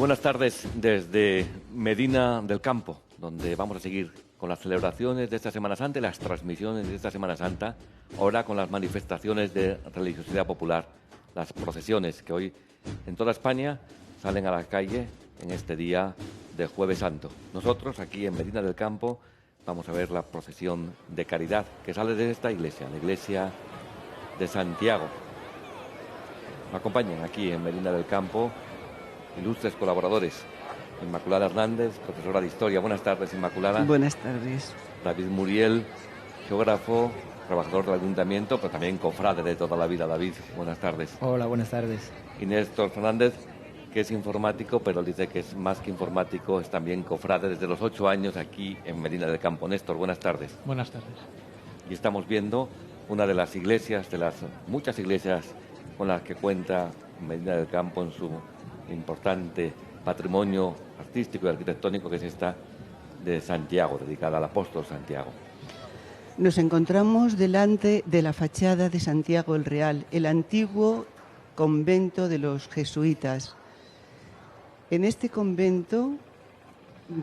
Buenas tardes desde Medina del Campo, donde vamos a seguir con las celebraciones de esta Semana Santa y las transmisiones de esta Semana Santa, ahora con las manifestaciones de religiosidad popular, las procesiones que hoy en toda España salen a la calle en este día de Jueves Santo. Nosotros aquí en Medina del Campo vamos a ver la procesión de caridad que sale de esta iglesia, la iglesia de Santiago. Me acompañan aquí en Medina del Campo ilustres colaboradores. Inmaculada Hernández, profesora de Historia. Buenas tardes, Inmaculada. Buenas tardes. David Muriel, geógrafo, trabajador del Ayuntamiento, pero también cofrade de toda la vida. David, buenas tardes. Hola, buenas tardes. Y Néstor Fernández, que es informático, pero dice que es más que informático, es también cofrade desde los 8 años aquí en Medina del Campo. Néstor, buenas tardes. Buenas tardes. Y estamos viendo una de las iglesias, de las muchas iglesias con las que cuenta Medina del Campo en su importante patrimonio artístico y arquitectónico, que es esta de Santiago, dedicada al apóstol Santiago. Nos encontramos delante de la fachada de Santiago el Real, el antiguo convento de los jesuitas. En este convento,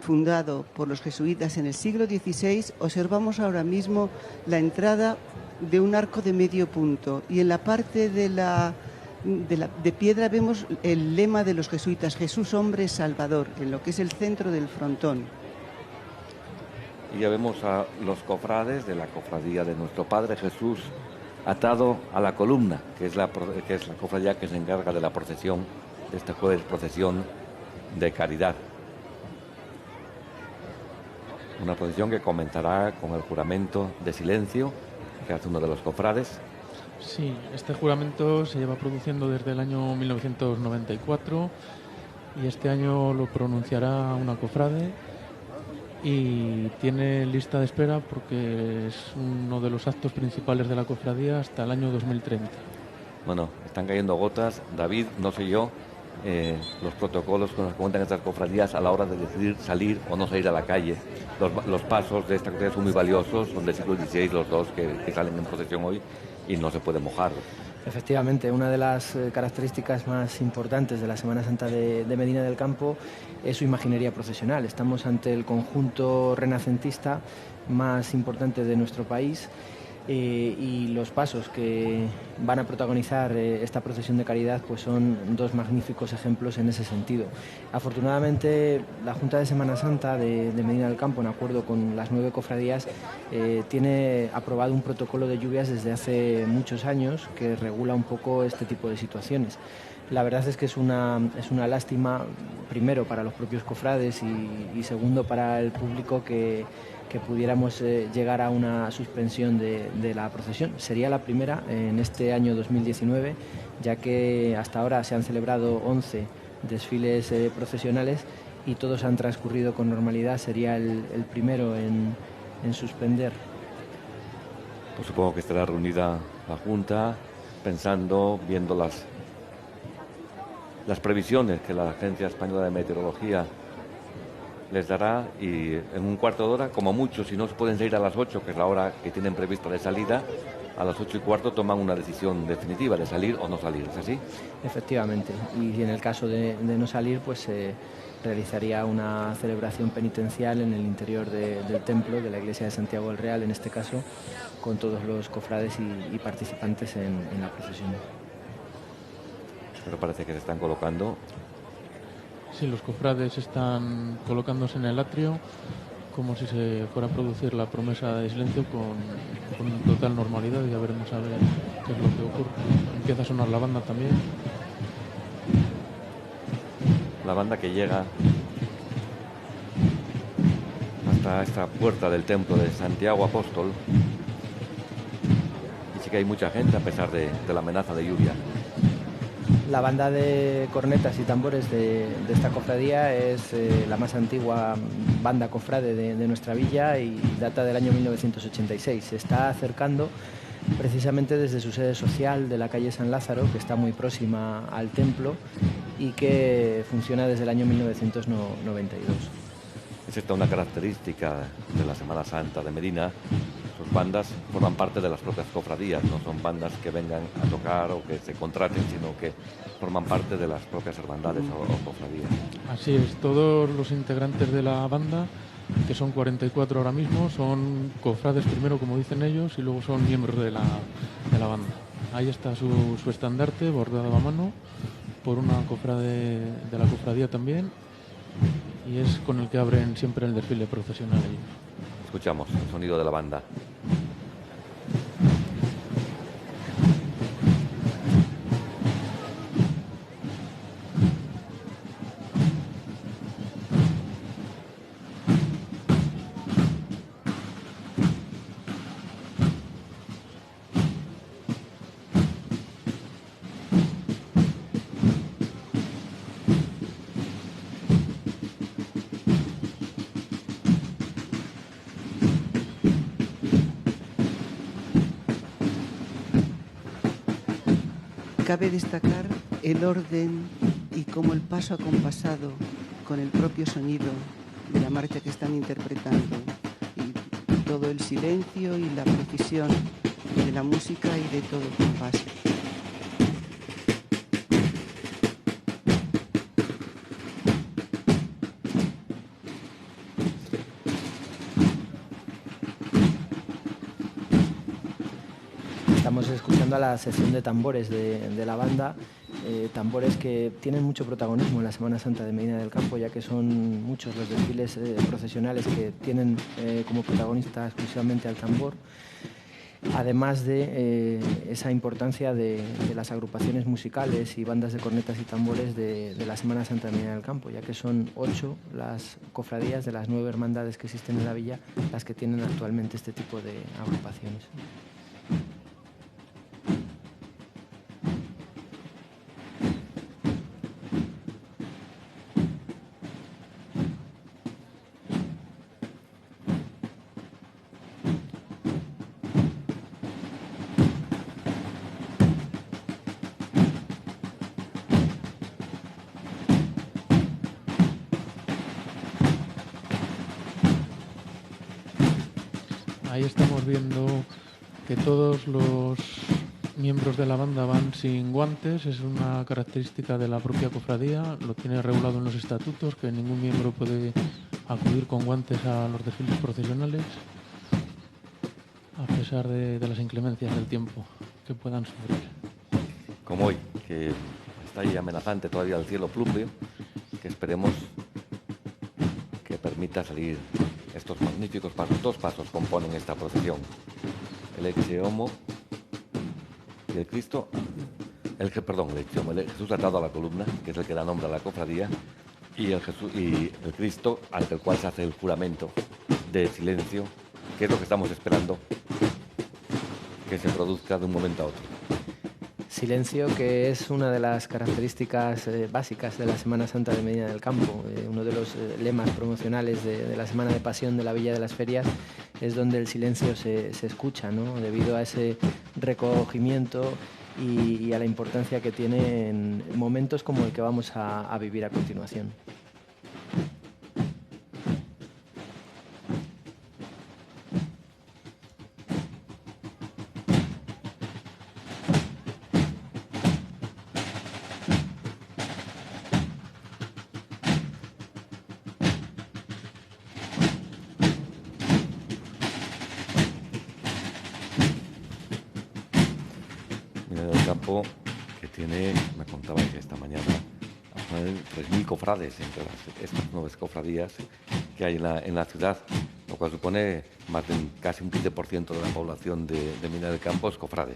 fundado por los jesuitas en el siglo XVI, observamos ahora mismo la entrada de un arco de medio punto, y en la parte de piedra vemos el lema de los jesuitas: Jesús hombre salvador, en lo que es el centro del frontón. Y ya vemos a los cofrades de la cofradía de nuestro Padre Jesús atado a la columna, que es la cofradía que se encarga de la procesión de este jueves, procesión de caridad. Una procesión que comenzará con el juramento de silencio que hace uno de los cofrades. Sí, este juramento se lleva produciendo desde el año 1994 y este año lo pronunciará una cofrade y tiene lista de espera porque es uno de los actos principales de la cofradía hasta el año 2030. Bueno, están cayendo gotas. David, no sé yo, los protocolos con los que cuentan estas cofradías a la hora de decidir salir o no salir a la calle. Los pasos de esta cofradía son muy valiosos, son del siglo XVI los dos que salen en procesión hoy, y no se puede mojar. Efectivamente, una de las características más importantes de la Semana Santa de Medina del Campo es su imaginería procesional. Estamos ante el conjunto renacentista más importante de nuestro país y los pasos que van a protagonizar esta procesión de caridad pues son dos magníficos ejemplos en ese sentido. Afortunadamente, la Junta de Semana Santa de Medina del Campo, en acuerdo con las 9 cofradías, tiene aprobado un protocolo de lluvias desde hace muchos años que regula un poco este tipo de situaciones. La verdad es que es una lástima, primero para los propios cofrades y segundo para el público, que pudiéramos llegar a una suspensión de la procesión. Sería la primera en este año 2019, ya que hasta ahora se han celebrado 11 desfiles procesionales y todos han transcurrido con normalidad. Sería el primero en suspender. Pues supongo que estará reunida la Junta pensando, viendo las previsiones que la Agencia Española de Meteorología les dará, y en un cuarto de hora, como mucho, si no se pueden salir a las 8, que es la hora que tienen prevista de salida, a las 8:15 toman una decisión definitiva de salir o no salir, ¿es así? Efectivamente, y en el caso de no salir, pues se realizaría una celebración penitencial en el interior del templo de la iglesia de Santiago el Real, en este caso, con todos los cofrades y participantes en la procesión. Pero parece que se están colocando. Sí, los cofrades están colocándose en el atrio como si se fuera a producir la promesa de silencio con total normalidad, y ya veremos a ver qué es lo que ocurre. Empieza a sonar la banda también. La banda que llega hasta esta puerta del templo de Santiago Apóstol, y sí que hay mucha gente a pesar de la amenaza de lluvia. La banda de cornetas y tambores de esta cofradía es la más antigua banda cofrade de nuestra villa y data del año 1986. Se está acercando precisamente desde su sede social de la calle San Lázaro, que está muy próxima al templo y que funciona desde el año 1992. Es esta una característica de la Semana Santa de Medina, Sus bandas forman parte de las propias cofradías, no son bandas que vengan a tocar o que se contraten, sino que forman parte de las propias hermandades o cofradías. Así es, todos los integrantes de la banda, que son 44 ahora mismo, son cofrades primero, como dicen ellos, y luego son miembros de la banda. Ahí está su estandarte bordado a mano por una cofrade de la cofradía también, y es con el que abren siempre el desfile procesional ellos. Escuchamos el sonido de la banda. Cabe destacar el orden y cómo el paso acompasado con el propio sonido de la marcha que están interpretando y todo el silencio y la precisión de la música y de todo el compás. Estamos escuchando a la sección de tambores de la banda, tambores que tienen mucho protagonismo en la Semana Santa de Medina del Campo, ya que son muchos los desfiles procesionales que tienen como protagonista exclusivamente al tambor, además de esa importancia de las agrupaciones musicales y bandas de cornetas y tambores de la Semana Santa de Medina del Campo, ya que son 8 las cofradías de las 9 hermandades que existen en la villa las que tienen actualmente este tipo de agrupaciones. Ahí estamos viendo que todos los miembros de la banda van sin guantes, es una característica de la propia cofradía, lo tiene regulado en los estatutos, que ningún miembro puede acudir con guantes a los desfiles procesionales, a pesar de las inclemencias del tiempo que puedan sufrir. Como hoy, que está ahí amenazante todavía el cielo plumbeo, que esperemos que permita salir estos magníficos pasos. 2 pasos componen esta procesión: el Ecce Homo y el Cristo, el Jesús atado a la columna, que es el que da nombre a la cofradía, y el Cristo ante el cual se hace el juramento de silencio, que es lo que estamos esperando que se produzca de un momento a otro. Silencio, que es una de las características básicas de la Semana Santa de Medina del Campo. Uno de los lemas promocionales de la Semana de Pasión de la Villa de las Ferias es donde el silencio se escucha, ¿no? Debido a ese recogimiento y a la importancia que tiene en momentos como el que vamos a vivir a continuación. Que tiene, me contabais esta mañana, 3.000 cofrades entre estas 9 cofradías que hay en la ciudad, lo cual supone más de casi un 15% de la población de Medina del Campo es cofrade.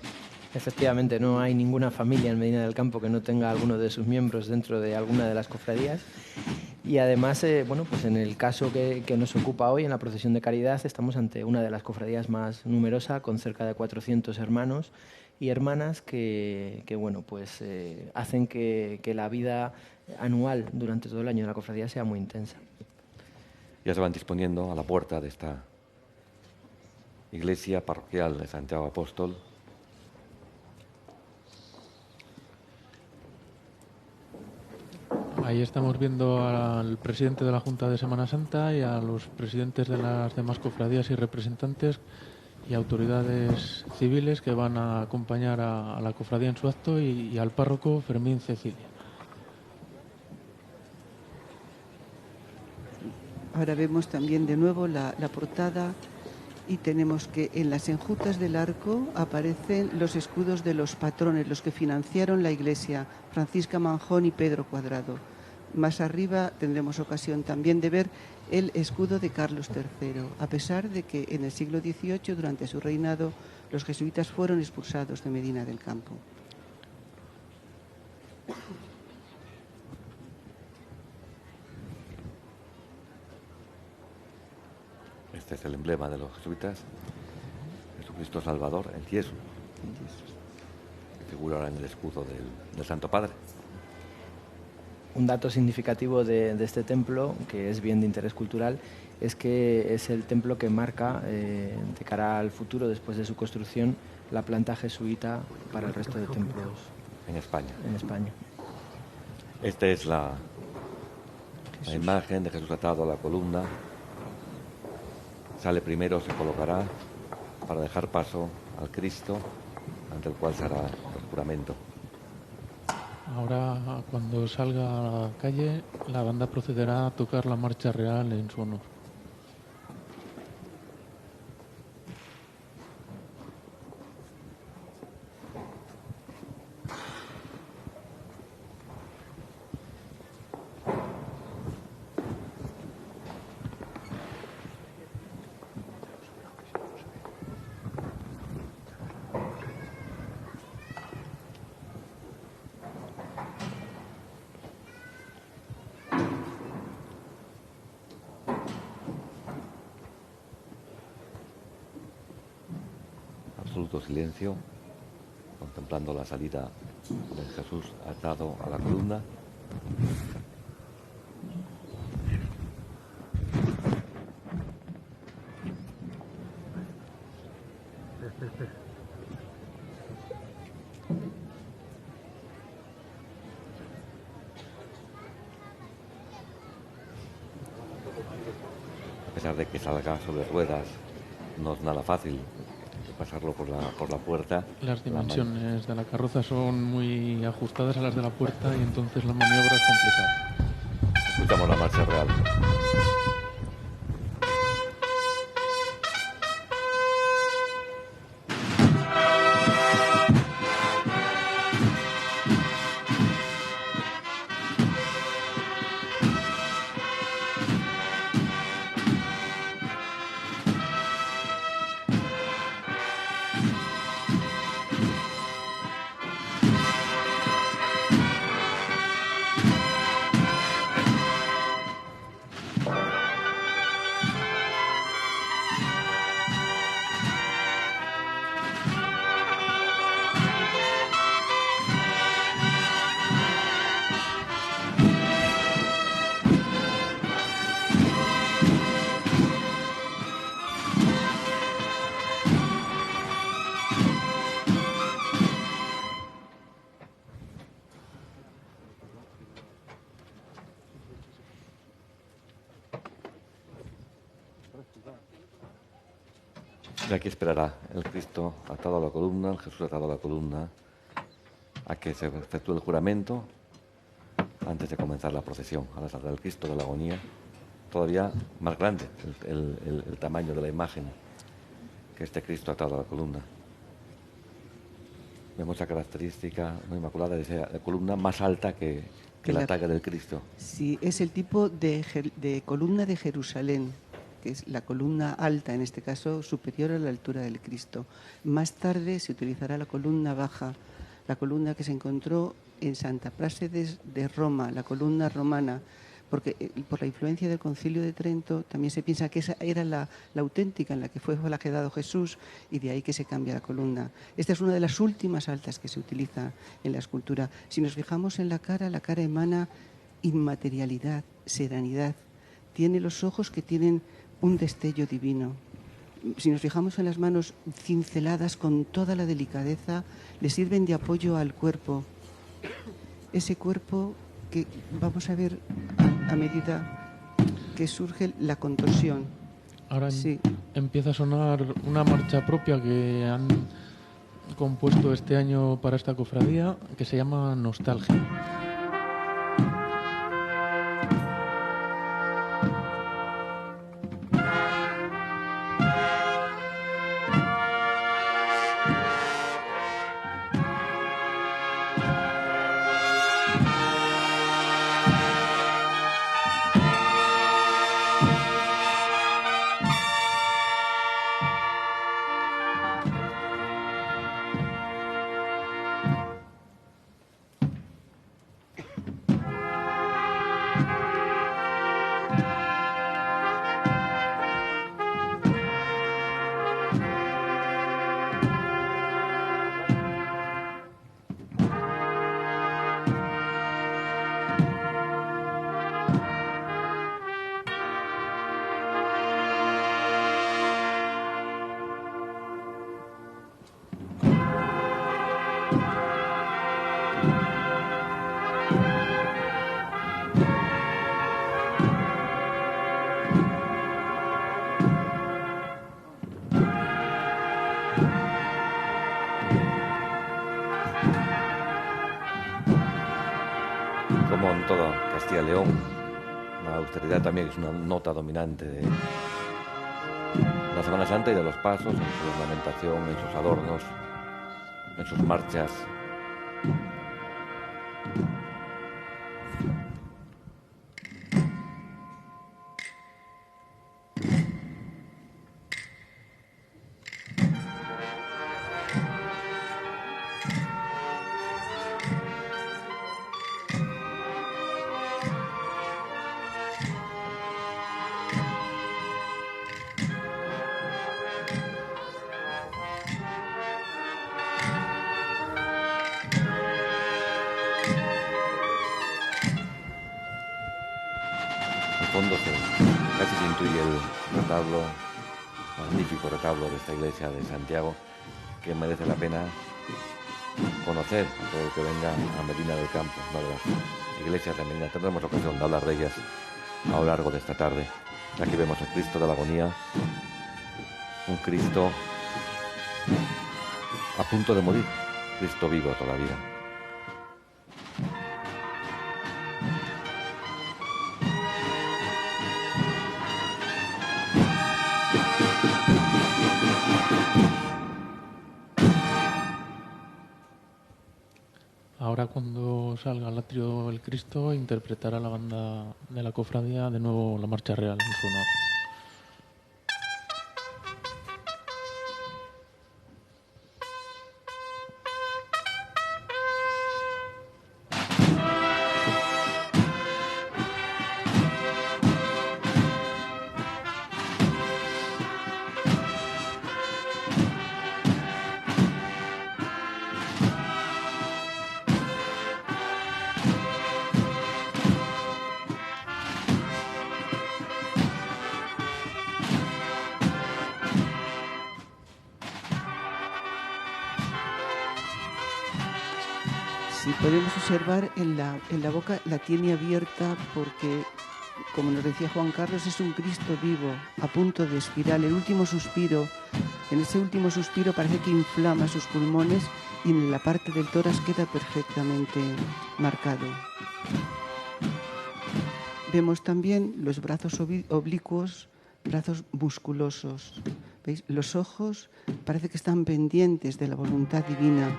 Efectivamente, no hay ninguna familia en Medina del Campo que no tenga alguno de sus miembros dentro de alguna de las cofradías. Y además, pues en el caso que nos ocupa hoy, en la procesión de caridad, estamos ante una de las cofradías más numerosas, con cerca de 400 hermanos y hermanas que hacen que la vida anual durante todo el año de la cofradía sea muy intensa. Ya se van disponiendo a la puerta de esta iglesia parroquial de Santiago Apóstol. Ahí estamos viendo al presidente de la Junta de Semana Santa y a los presidentes de las demás cofradías y representantes y autoridades civiles que van a acompañar a la cofradía en su acto y al párroco Fermín Cecilia. Ahora vemos también de nuevo la portada y tenemos que en las enjutas del arco aparecen los escudos de los patrones, los que financiaron la iglesia, Francisca Manjón y Pedro Cuadrado. Más arriba tendremos ocasión también de ver el escudo de Carlos III, a pesar de que en el siglo XVIII, durante su reinado, los jesuitas fueron expulsados de Medina del Campo. Este es el emblema de los jesuitas, Jesucristo Salvador, en yeso, que figura ahora en el escudo del Santo Padre. Un dato significativo de este templo, que es bien de interés cultural, es que es el templo que marca, de cara al futuro, después de su construcción, la planta jesuita para el resto de templos en España. Esta es la imagen de Jesús atado a la columna. Sale primero, se colocará para dejar paso al Cristo, ante el cual se hará el juramento. Ahora, cuando salga a la calle, la banda procederá a tocar la marcha real en su honor. Absoluto silencio, contemplando la salida de Jesús atado a la columna. A pesar de que salga sobre ruedas, no es nada fácil pasarlo por la puerta. Las dimensiones de la carroza son muy ajustadas a las de la puerta y entonces la maniobra es complicada. Escuchamos la marcha real. Y aquí esperará el Cristo atado a la columna, el Jesús atado a la columna, a que se efectúe el juramento antes de comenzar la procesión a la salida del Cristo de la agonía. Todavía más grande el tamaño de la imagen que este Cristo atado a la columna. Vemos la característica no inmaculada de la columna más alta que la talla del Cristo. Sí, es el tipo de columna de Jerusalén, que es la columna alta, en este caso superior a la altura del Cristo. Más tarde se utilizará la columna baja, la columna que se encontró en Santa Prásedes de Roma, la columna romana, porque por la influencia del Concilio de Trento también se piensa que esa era la auténtica en la que fue flagelado Jesús, y de ahí que se cambia la columna. Esta es una de las últimas altas que se utiliza en la escultura. Si nos fijamos en la cara emana inmaterialidad, serenidad. Tiene los ojos que tienen un destello divino. Si nos fijamos en las manos cinceladas con toda la delicadeza, le sirven de apoyo al cuerpo. Ese cuerpo que vamos a ver a medida que surge la contorsión. Ahora Sí. empieza a sonar una marcha propia que han compuesto este año para esta cofradía, que se llama Nostalgia. Como en toda Castilla y León, la austeridad también es una nota dominante de la Semana Santa y de los pasos, en su ornamentación, en sus adornos, en sus marchas. Al fondo casi se intuye el retablo, magnífico retablo de esta iglesia de Santiago, que merece la pena conocer a todo el que venga a Medina del Campo, una de las iglesias de Medina. Tendremos ocasión de hablar de ellas a lo largo de esta tarde. Aquí vemos el Cristo de la Agonía, un Cristo a punto de morir, Cristo vivo todavía. Ahora cuando salga al atrio el Cristo interpretará la banda de la cofradía de nuevo la marcha real en su honor. Sí, podemos observar en la boca la tiene abierta porque, como nos decía Juan Carlos, es un Cristo vivo, a punto de expirar, el último suspiro. En ese último suspiro parece que inflama sus pulmones y en la parte del tórax queda perfectamente marcado. Vemos también los brazos oblicuos, brazos musculosos. ¿Veis? Los ojos parece que están pendientes de la voluntad divina.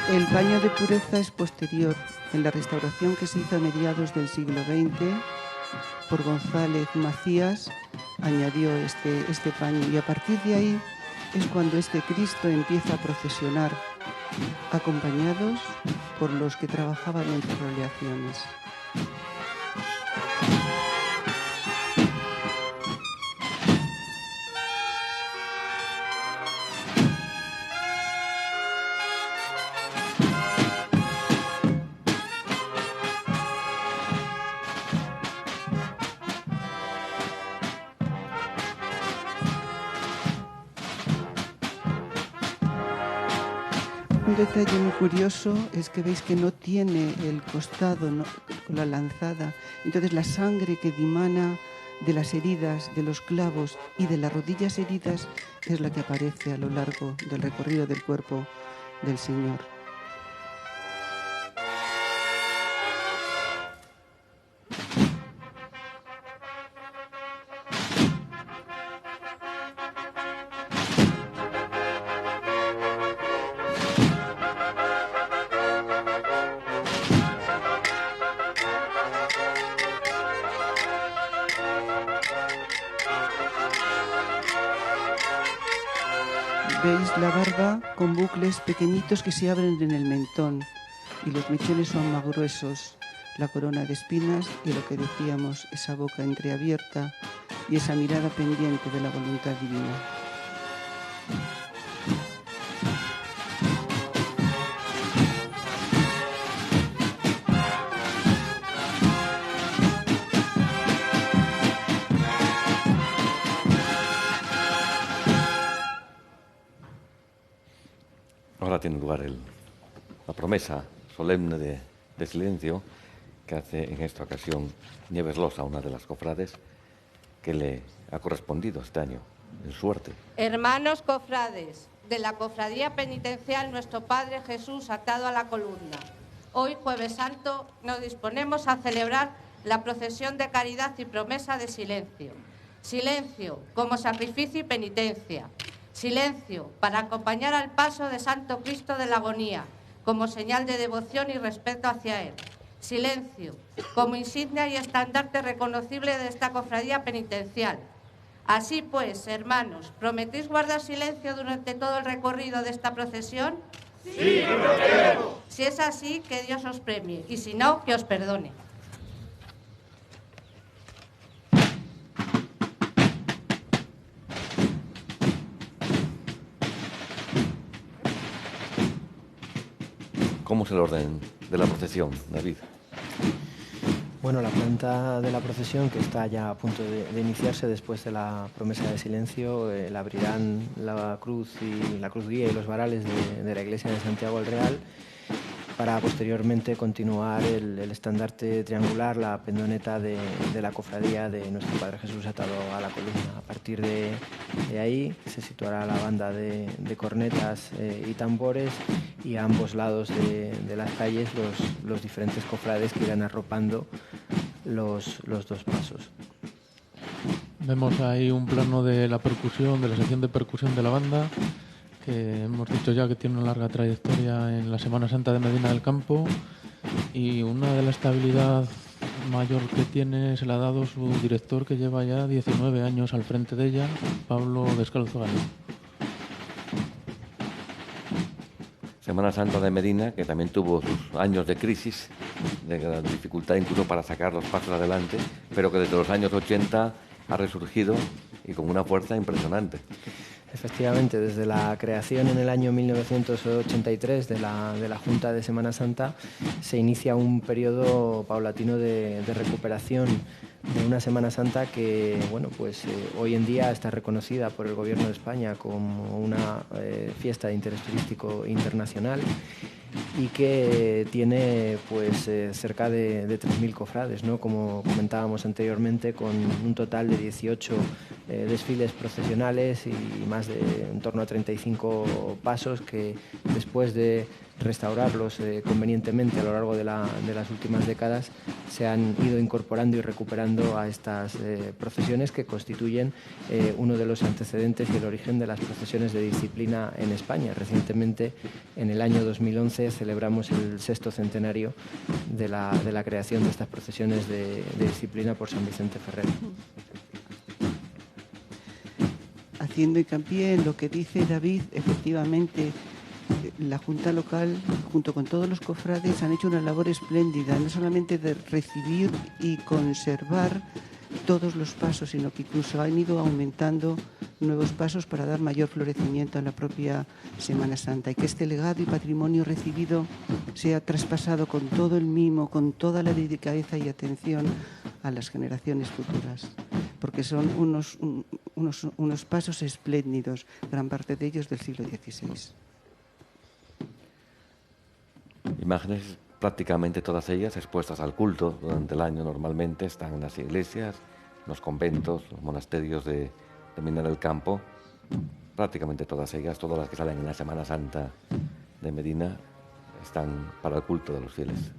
El paño de pureza es posterior. En la restauración que se hizo a mediados del siglo XX por González Macías, añadió este paño, y a partir de ahí es cuando este Cristo empieza a procesionar, acompañados por los que trabajaban en ferroleaciones. Un detalle muy curioso es que veis que no tiene el costado, ¿no?, con la lanzada. Entonces la sangre que dimana de las heridas, de los clavos y de las rodillas heridas es la que aparece a lo largo del recorrido del cuerpo del Señor. Veis la barba con bucles pequeñitos que se abren en el mentón y los mechones son más gruesos, la corona de espinas y lo que decíamos, esa boca entreabierta y esa mirada pendiente de la voluntad divina. Ahora tiene lugar la promesa solemne de silencio que hace en esta ocasión Nieves Losa, una de las cofrades que le ha correspondido este año en suerte. Hermanos cofrades de la Cofradía Penitencial Nuestro Padre Jesús atado a la columna, hoy Jueves Santo nos disponemos a celebrar la procesión de caridad y promesa de silencio. Silencio como sacrificio y penitencia. Silencio para acompañar al paso de Santo Cristo de la Agonía, como señal de devoción y respeto hacia Él. Silencio como insignia y estandarte reconocible de esta cofradía penitencial. Así pues, hermanos, ¿prometéis guardar silencio durante todo el recorrido de esta procesión? ¡Sí, prometemos! Si es así, que Dios os premie, y si no, que os perdone. ¿Cómo es el orden de la procesión, David? Bueno, la planta de la procesión, que está ya a punto de iniciarse después de la promesa de silencio, la abrirán la cruz guía y los varales de la iglesia de Santiago el Real, para posteriormente continuar el estandarte triangular, la pendoneta de la cofradía de Nuestro Padre Jesús atado a la columna. A partir de ahí se situará la banda de cornetas y tambores, y a ambos lados de las calles los diferentes cofrades que irán arropando los dos pasos. Vemos ahí un plano de la percusión, de la sección de percusión de la banda, que hemos dicho ya que tiene una larga trayectoria en la Semana Santa de Medina del Campo, y una de la estabilidad mayor que tiene se la ha dado su director, que lleva ya 19 años al frente de ella, Pablo Descalzo Galindo. Semana Santa de Medina, que también tuvo sus años de crisis, de gran dificultad incluso para sacar los pasos adelante, pero que desde los años 80 ha resurgido y con una fuerza impresionante. Efectivamente, desde la creación en el año 1983 de la Junta de Semana Santa se inicia un periodo paulatino de recuperación de una Semana Santa que, bueno, pues hoy en día está reconocida por el Gobierno de España como una fiesta de interés turístico internacional, y que tiene pues cerca de 3.000 cofrades, ¿no? Como comentábamos anteriormente, con un total de 18 desfiles procesionales y más de en torno a 35 pasos que, después de restaurarlos convenientemente a lo largo de las últimas décadas, se han ido incorporando y recuperando a estas procesiones, que constituyen uno de los antecedentes y el origen de las procesiones de disciplina en España. Recientemente, en el año 2011, celebramos el 6º centenario de la creación de estas procesiones de disciplina por San Vicente Ferrer. Haciendo hincapié en lo que dice David, efectivamente, la Junta Local, junto con todos los cofrades, han hecho una labor espléndida, no solamente de recibir y conservar todos los pasos, sino que incluso han ido aumentando nuevos pasos para dar mayor florecimiento a la propia Semana Santa, y que este legado y patrimonio recibido sea traspasado con todo el mimo, con toda la delicadeza y atención a las generaciones futuras, porque son unos pasos espléndidos, gran parte de ellos del siglo XVI. Imágenes, prácticamente todas ellas expuestas al culto durante el año. Normalmente están en las iglesias, en los conventos, los monasterios de Medina del Campo. Prácticamente todas ellas, todas las que salen en la Semana Santa de Medina, están para el culto de los fieles.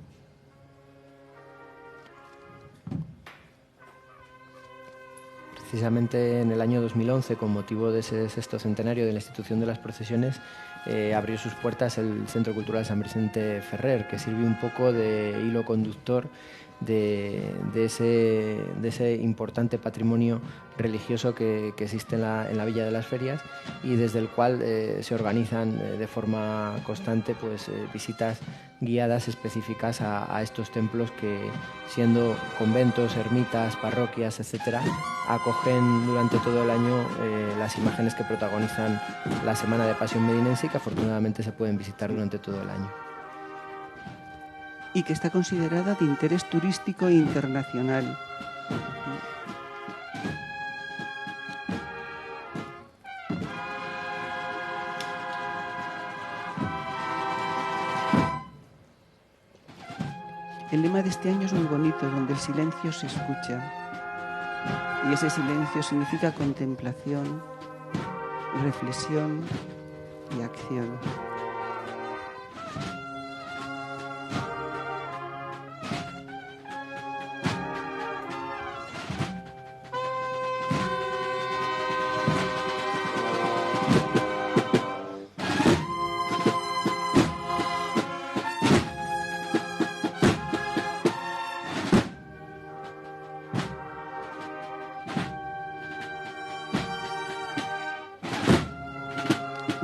Precisamente en el año 2011, con motivo de ese sexto centenario de la institución de las procesiones, abrió sus puertas el Centro Cultural San Vicente Ferrer, que sirvió un poco de hilo conductor de ese importante patrimonio religioso que existe en la Villa de las Ferias, y desde el cual se organizan de forma constante pues, visitas guiadas específicas a estos templos que, siendo conventos, ermitas, parroquias, etcétera, acogen durante todo el año las imágenes que protagonizan la Semana de Pasión Medinense y que afortunadamente se pueden visitar durante todo el año. Y que está considerada de interés turístico internacional. El lema de este año es muy bonito, donde el silencio se escucha. Y ese silencio significa contemplación, reflexión y acción.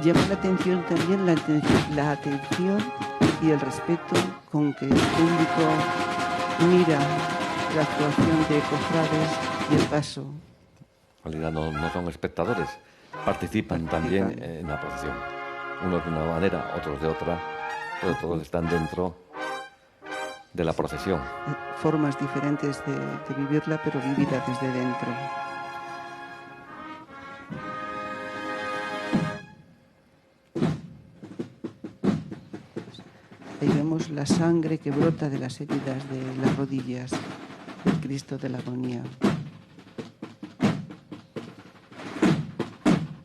Llama la atención también la atención y el respeto con que el público mira la actuación de cofrades y el paso. En realidad no son espectadores, participan también en la procesión. Unos de una manera, otros de otra, pero todos están dentro de la procesión. Formas diferentes de vivirla, pero vivida desde dentro. Ahí vemos la sangre que brota de las heridas de las rodillas del Cristo de la Agonía.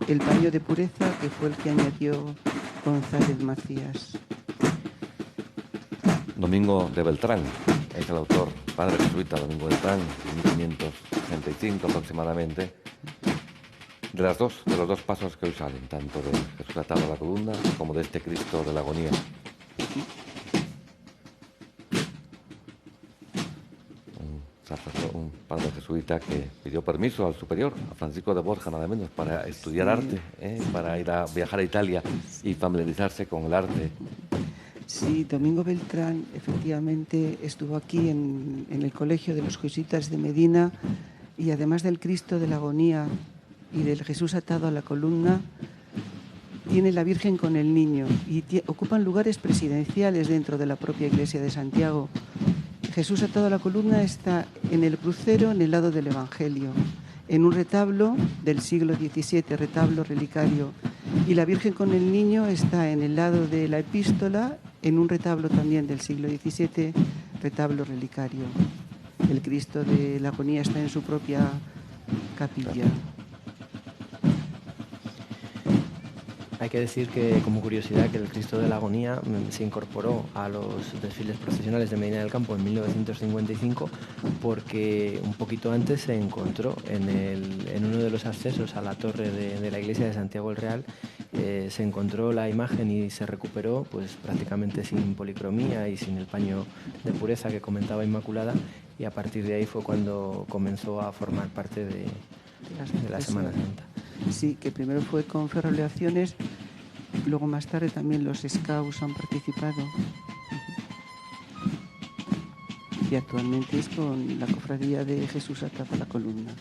El paño de pureza que fue el que añadió González Macías. Domingo de Beltrán es el autor, padre jesuita Domingo Beltrán, 1565 aproximadamente, de los dos pasos que hoy salen, tanto de Jesús atado a la columna como de este Cristo de la Agonía. Un padre jesuita que pidió permiso al superior, a Francisco de Borja, nada menos, para estudiar arte, para viajar a Italia y familiarizarse con el arte. Sí, Domingo Beltrán efectivamente estuvo aquí en el Colegio de los Jesuitas de Medina, y además del Cristo de la Agonía y del Jesús atado a la columna, tiene la Virgen con el Niño, y ocupan lugares presidenciales dentro de la propia Iglesia de Santiago. Jesús atado a la columna está en el crucero, en el lado del Evangelio, en un retablo del siglo XVII, retablo relicario, y la Virgen con el Niño está en el lado de la Epístola, en un retablo también del siglo XVII, retablo relicario. El Cristo de la Agonía está en su propia capilla. Hay que decir que, como curiosidad, que el Cristo de la Agonía se incorporó a los desfiles procesionales de Medina del Campo en 1955 porque un poquito antes se encontró en uno de los accesos a la torre de la iglesia de Santiago el Real, se encontró la imagen y se recuperó pues prácticamente sin policromía y sin el paño de pureza que comentaba Inmaculada, y a partir de ahí fue cuando comenzó a formar parte de la Semana Santa. Sí, que primero fue con ferroleaciones, luego más tarde también los scouts han participado. Y actualmente es con la cofradía de Jesús atado a la columna.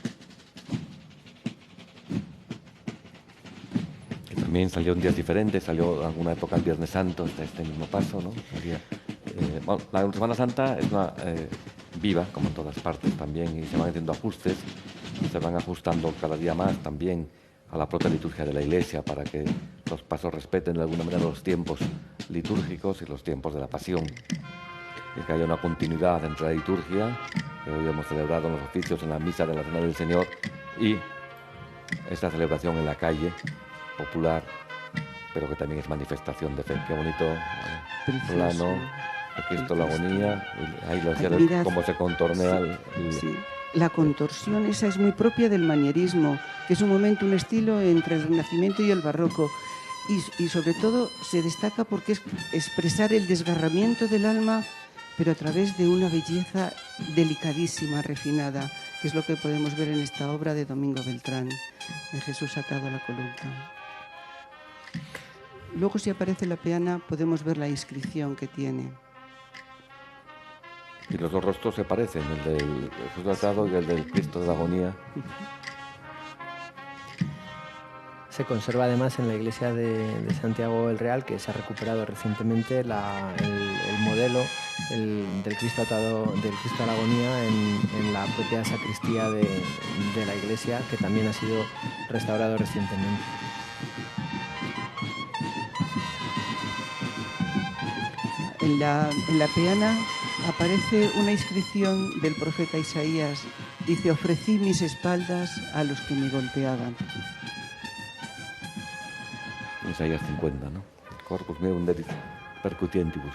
Que también salió en días diferentes, salió en alguna época el Viernes Santo, este mismo paso, ¿no? La Semana Santa es una viva, como en todas partes también, y se van haciendo ajustes, se van ajustando cada día más también a la propia liturgia de la Iglesia para que los pasos respeten de alguna manera los tiempos litúrgicos y los tiempos de la Pasión. Y que haya una continuidad entre la liturgia, que hoy hemos celebrado los oficios en la misa de la Cena del Señor, y esta celebración en la calle, popular, pero que también es manifestación de fe. Qué bonito plano, aquí está la agonía, y ahí lo hacía cómo se contornea sí. La contorsión esa es muy propia del manierismo, que es un momento, un estilo entre el Renacimiento y el Barroco. Y sobre todo se destaca porque es expresar el desgarramiento del alma, pero a través de una belleza delicadísima, refinada, que es lo que podemos ver en esta obra de Domingo Beltrán, de Jesús atado a la columna. Luego, si aparece la peana, podemos ver la inscripción que tiene. Y los dos rostros se parecen, el del Jesús atado y el del Cristo de la agonía. Se conserva además en la iglesia de Santiago el Real, que se ha recuperado recientemente el modelo del Cristo atado, del Cristo a la agonía en la propia sacristía de la iglesia, que también ha sido restaurado recientemente. En la peana aparece una inscripción del profeta Isaías. Dice: ofrecí mis espaldas a los que me golpeaban. Isaías 50, ¿no? Corpus meum dedit percutientibus.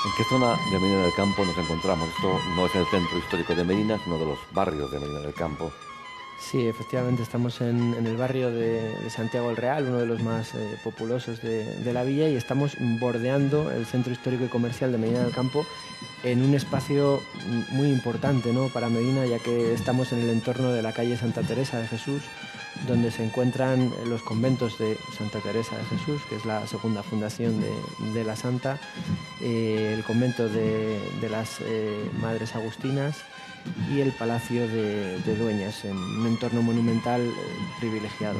¿En qué zona de Medina del Campo nos encontramos? Esto no es el centro histórico de Medina, es uno de los barrios de Medina del Campo. Sí, efectivamente, estamos en el barrio de Santiago el Real, uno de los más populosos de la villa, y estamos bordeando el centro histórico y comercial de Medina del Campo en un espacio muy importante, ¿no?, para Medina, ya que estamos en el entorno de la calle Santa Teresa de Jesús, donde se encuentran los conventos de Santa Teresa de Jesús, que es la segunda fundación de la Santa, el convento de las Madres Agustinas y el Palacio de Dueñas, en un entorno monumental privilegiado.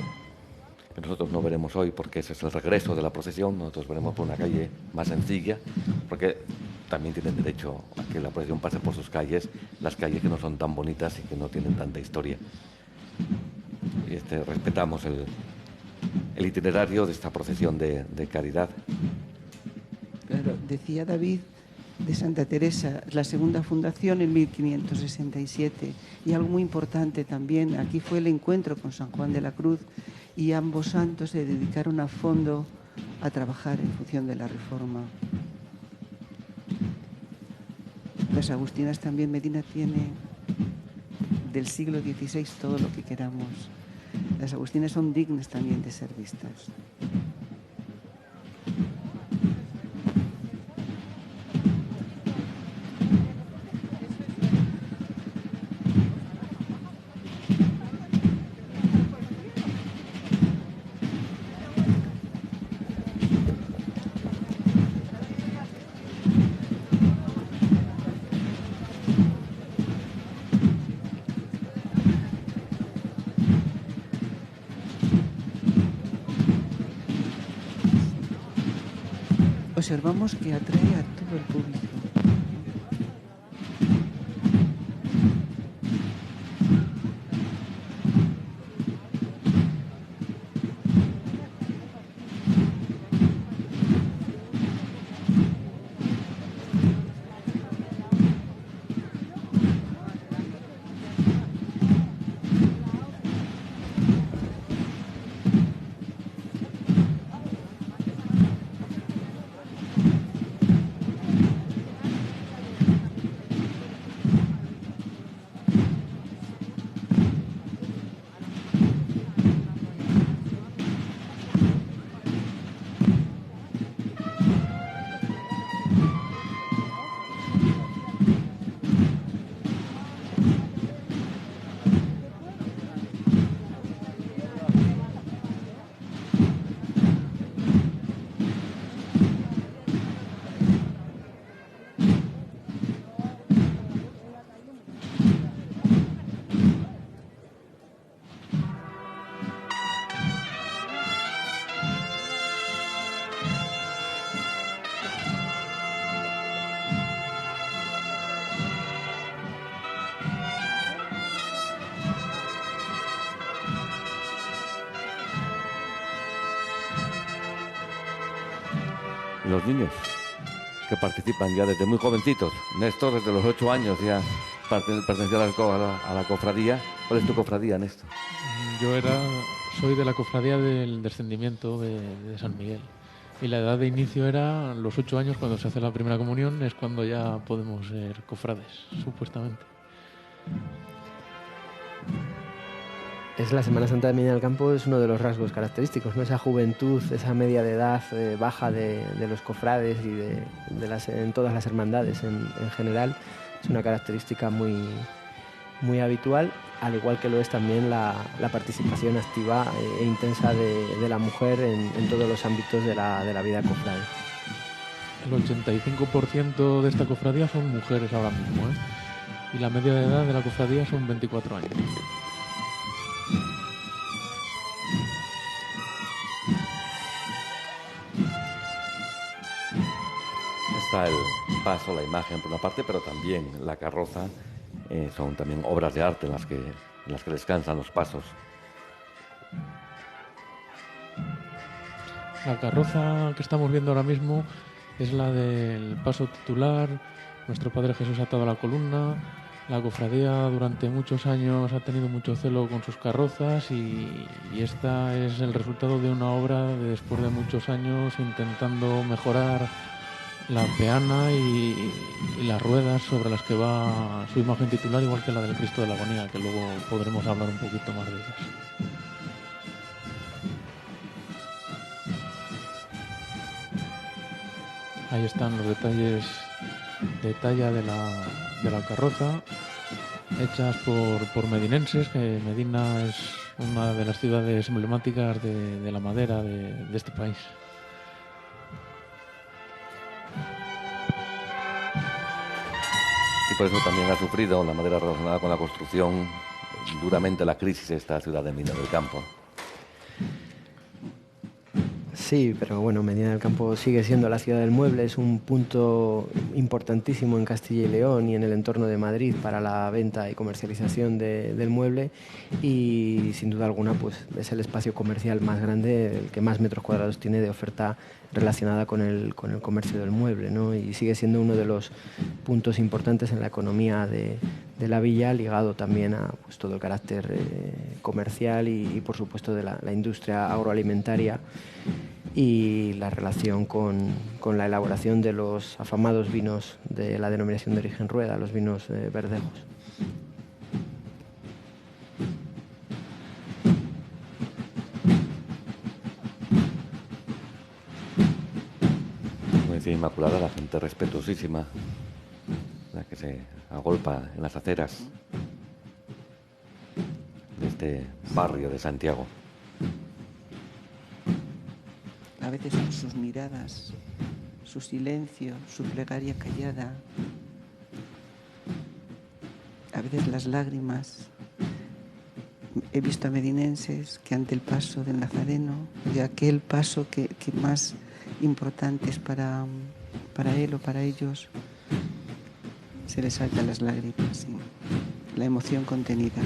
Que nosotros no veremos hoy porque ese es el regreso de la procesión. Nosotros veremos por una calle más sencilla, porque también tienen derecho a que la procesión pase por sus calles, las calles que no son tan bonitas y que no tienen tanta historia. Y respetamos el itinerario de esta procesión de caridad. Claro, decía David de Santa Teresa, la segunda fundación en 1567, y algo muy importante también, aquí fue el encuentro con San Juan de la Cruz, y ambos santos se dedicaron a fondo a trabajar en función de la Reforma. Las Agustinas también, Medina tiene del siglo XVI todo lo que queramos. Las Agustinas son dignas también de ser vistas. Observamos que atrae a todo el público. los niños que participan ya desde muy jovencitos. Néstor, desde los 8 años ya perteneció a la cofradía. ¿Cuál es tu cofradía, Néstor? Soy de la cofradía del descendimiento de San Miguel. Y la edad de inicio era los 8 años, cuando se hace la primera comunión, es cuando ya podemos ser cofrades, supuestamente. Es la Semana Santa de Medina del Campo, es uno de los rasgos característicos, ¿no? Esa juventud, esa media de edad baja de los cofrades y en todas las hermandades en general, es una característica muy, muy habitual, al igual que lo es también la participación activa e intensa de la mujer en todos los ámbitos de la vida cofrade. El 85% de esta cofradía son mujeres ahora mismo, ¿eh? Y la media de edad de la cofradía son 24 años. Está el paso, la imagen por una parte, pero también la carroza. Son también obras de arte en las que descansan los pasos. La carroza que estamos viendo ahora mismo es la del paso titular, nuestro Padre Jesús atado a la columna. La cofradía durante muchos años ha tenido mucho celo con sus carrozas y esta es el resultado de una obra de después de muchos años intentando mejorar la peana y las ruedas sobre las que va su imagen titular, igual que la del Cristo de la Agonía, que luego podremos hablar un poquito más de ellas. Ahí están los detalles de talla de la carroza, hechas por medinenses, que Medina es una de las ciudades emblemáticas de la madera de este país. Y por eso también ha sufrido la madera relacionada con la construcción duramente la crisis de esta ciudad de Medina del Campo. Sí, pero bueno, Medina del Campo sigue siendo la ciudad del mueble, es un punto importantísimo en Castilla y León y en el entorno de Madrid para la venta y comercialización del mueble y sin duda alguna pues es el espacio comercial más grande, el que más metros cuadrados tiene de oferta relacionada con el comercio del mueble, ¿no? Y sigue siendo uno de los puntos importantes en la economía de la villa, ligado también a pues, todo el carácter comercial y por supuesto de la industria agroalimentaria y la relación con la elaboración de los afamados vinos de la denominación de origen Rueda, los vinos verdejos. Como decía Inmaculada, la gente respetuosísima, la que se agolpa en las aceras de este barrio de Santiago. A veces sus miradas, su silencio, su plegaria callada, a veces las lágrimas. He visto a medinenses que ante el paso del Nazareno, de aquel paso que más importante es para él o para ellos, se les saltan las lágrimas y la emoción contenida.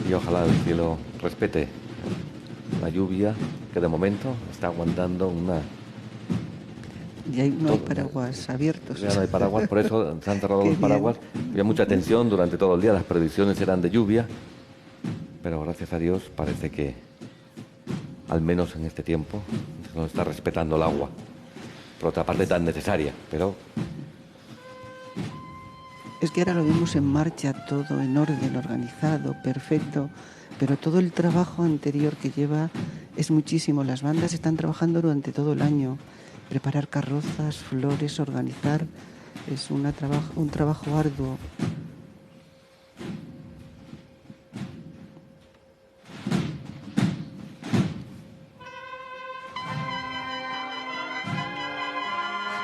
Y ojalá el cielo respete la lluvia que de momento está aguantando una... Y ahí no hay paraguas abiertos. Ya no hay paraguas, por eso se han cerrado los paraguas. Había mucha tensión durante todo el día, las previsiones eran de lluvia, pero gracias a Dios parece que, al menos en este tiempo, se nos está respetando el agua. Por otra parte, tan necesaria, pero... Es que ahora lo vemos en marcha, todo en orden, organizado, perfecto, pero todo el trabajo anterior que lleva es muchísimo. Las bandas están trabajando durante todo el año. Preparar carrozas, flores, organizar, es un trabajo arduo.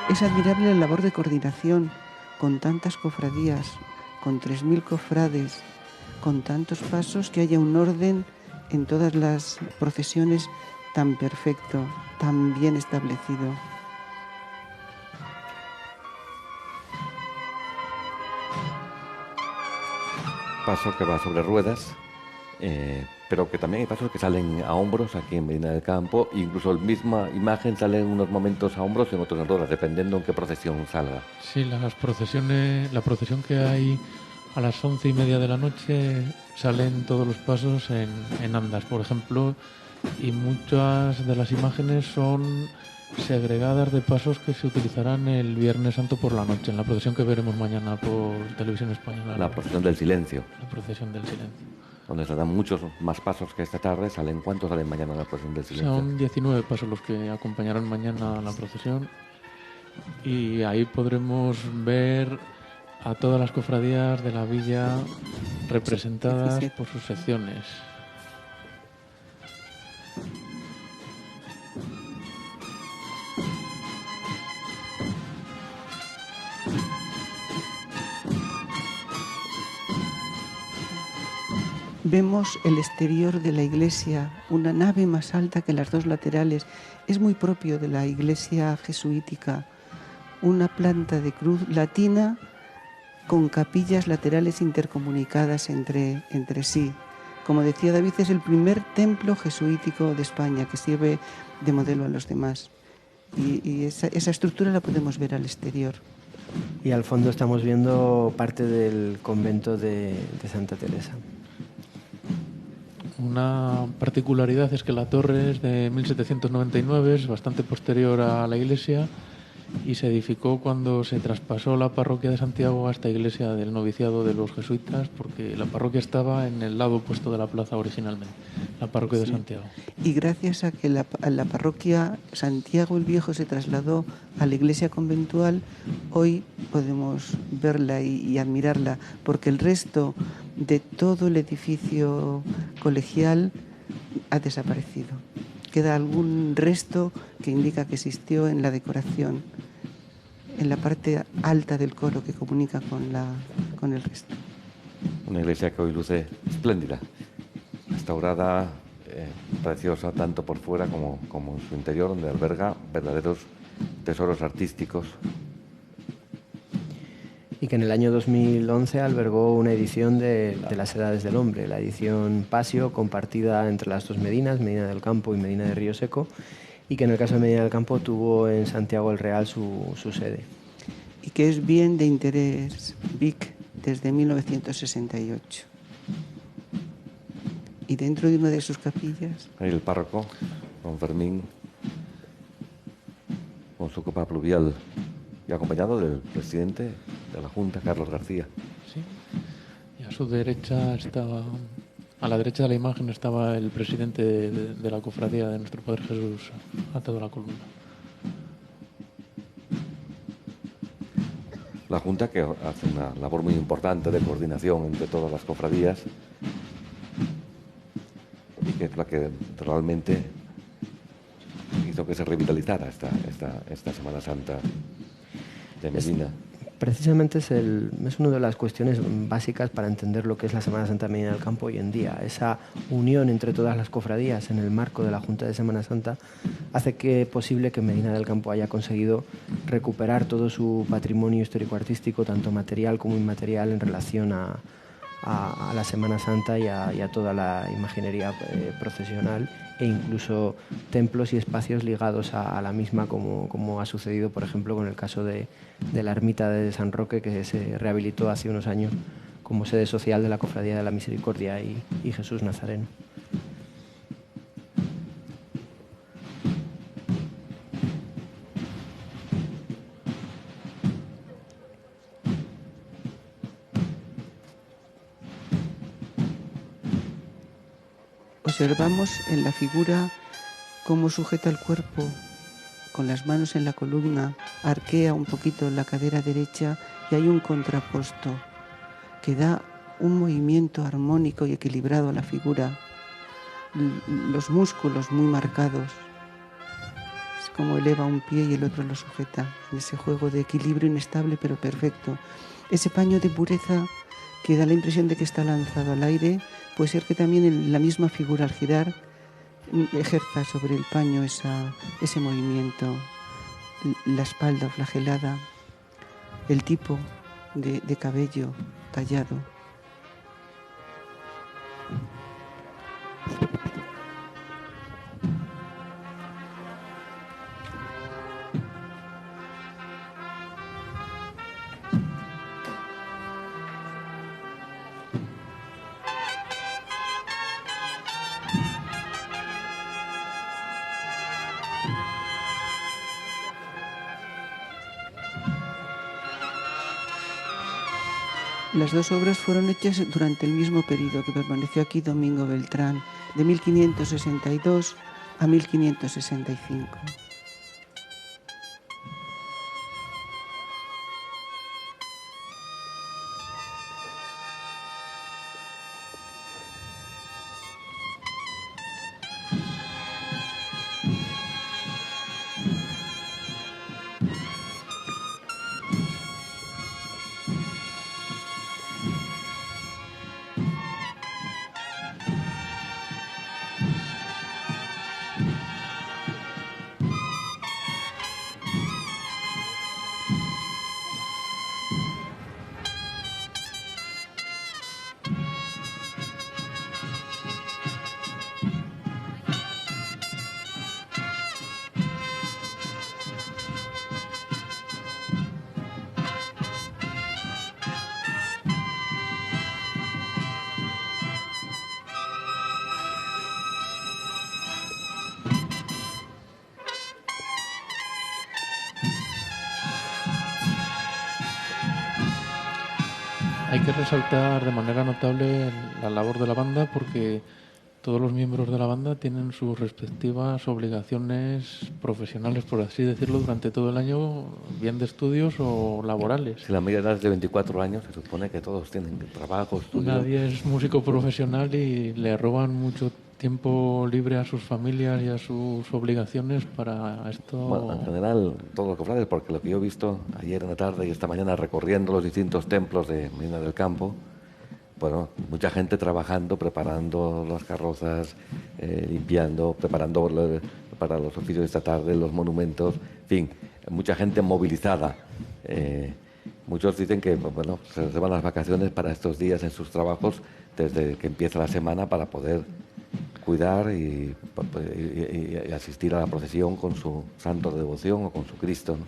Es admirable la labor de coordinación con tantas cofradías, con 3.000 cofrades, con tantos pasos, que haya un orden en todas las procesiones tan perfecto, tan bien establecido. paso que va sobre ruedas, pero que también hay pasos que salen a hombros aquí en Medina del Campo, e incluso la misma imagen sale en unos momentos a hombros y en otros en ruedas, dependiendo en qué procesión salga. Sí, las procesiones, la procesión que hay a las 11:30 de la noche salen todos los pasos en andas, por ejemplo, y muchas de las imágenes son segregadas de pasos que se utilizarán el Viernes Santo por la noche, en la procesión que veremos mañana por Televisión Española. La procesión del silencio. La procesión del silencio. Donde se dan muchos más pasos que esta tarde. ¿Cuántos salen mañana en la procesión del silencio? Son 19 pasos los que acompañarán mañana a la procesión, y ahí podremos ver a todas las cofradías de la villa representadas por sus secciones. Vemos el exterior de la iglesia, una nave más alta que las dos laterales. Es muy propio de la iglesia jesuítica. Una planta de cruz latina con capillas laterales intercomunicadas entre sí. Como decía David, es el primer templo jesuítico de España que sirve de modelo a los demás. Y esa estructura la podemos ver al exterior. Y al fondo estamos viendo parte del convento de Santa Teresa. Una particularidad es que la torre es de 1799, es bastante posterior a la iglesia, y se edificó cuando se traspasó la parroquia de Santiago a esta iglesia del noviciado de los jesuitas, porque la parroquia estaba en el lado opuesto de la plaza originalmente, la parroquia de Santiago. Y gracias a que la parroquia Santiago el Viejo se trasladó a la iglesia conventual, hoy podemos verla y admirarla, porque el resto de todo el edificio colegial ha desaparecido. Queda algún resto que indica que existió en la decoración, en la parte alta del coro que comunica con el resto. Una iglesia que hoy luce espléndida, restaurada, preciosa tanto por fuera como en su interior, donde alberga verdaderos tesoros artísticos. Y que en el año 2011 albergó una edición de las Edades del Hombre, la edición Pasio, compartida entre las dos Medinas, Medina del Campo y Medina de Río Seco, y que en el caso de Medina del Campo tuvo en Santiago el Real su sede. Y que es bien de interés Vic desde 1968. Y dentro de una de sus capillas... Ahí el párroco, don Fermín, con su copa pluvial, y acompañado del presidente de la Junta, Carlos García. Sí, y a su derecha estaba, a la derecha de la imagen estaba el presidente de la cofradía de Nuestro Padre Jesús atado a la columna. La Junta, que hace una labor muy importante de coordinación entre todas las cofradías, y que es la que realmente hizo que se revitalizara esta Semana Santa de Medina. Precisamente es una de las cuestiones básicas para entender lo que es la Semana Santa de Medina del Campo hoy en día. Esa unión entre todas las cofradías en el marco de la Junta de Semana Santa hace posible que Medina del Campo haya conseguido recuperar todo su patrimonio histórico-artístico, tanto material como inmaterial, en relación a la Semana Santa y a toda la imaginería procesional, e incluso templos y espacios ligados a la misma, como ha sucedido, por ejemplo, con el caso de la ermita de San Roque, que se rehabilitó hace unos años como sede social de la Cofradía de la Misericordia y Jesús Nazareno. Observamos en la figura cómo sujeta el cuerpo con las manos en la columna, arquea un poquito la cadera derecha y hay un contraposto que da un movimiento armónico y equilibrado a la figura. Los músculos muy marcados. Es como eleva un pie y el otro lo sujeta en ese juego de equilibrio inestable pero perfecto. Ese paño de pureza que da la impresión de que está lanzado al aire, puede ser que también la misma figura al girar ejerza sobre el paño ese movimiento, la espalda flagelada, el tipo de cabello tallado. Las dos obras fueron hechas durante el mismo periodo que permaneció aquí Domingo Beltrán, de 1562 a 1565. Hay que resaltar de manera notable la labor de la banda porque todos los miembros de la banda tienen sus respectivas obligaciones profesionales, por así decirlo, durante todo el año, bien de estudios o laborales. Si la media edad es de 24 años, se supone que todos tienen trabajo, estudio. Nadie es músico profesional y le roban mucho tiempo libre a sus familias y a sus obligaciones para esto. Bueno, en general, todos los cofrades, porque lo que yo he visto ayer en la tarde y esta mañana recorriendo los distintos templos de Medina del Campo, bueno, mucha gente trabajando, preparando las carrozas, limpiando, preparando para los oficios de esta tarde, los monumentos, en fin, mucha gente movilizada. Muchos dicen que bueno, se van las vacaciones para estos días en sus trabajos desde que empieza la semana para poder cuidar y asistir a la procesión con su santo de devoción o con su Cristo, ¿no?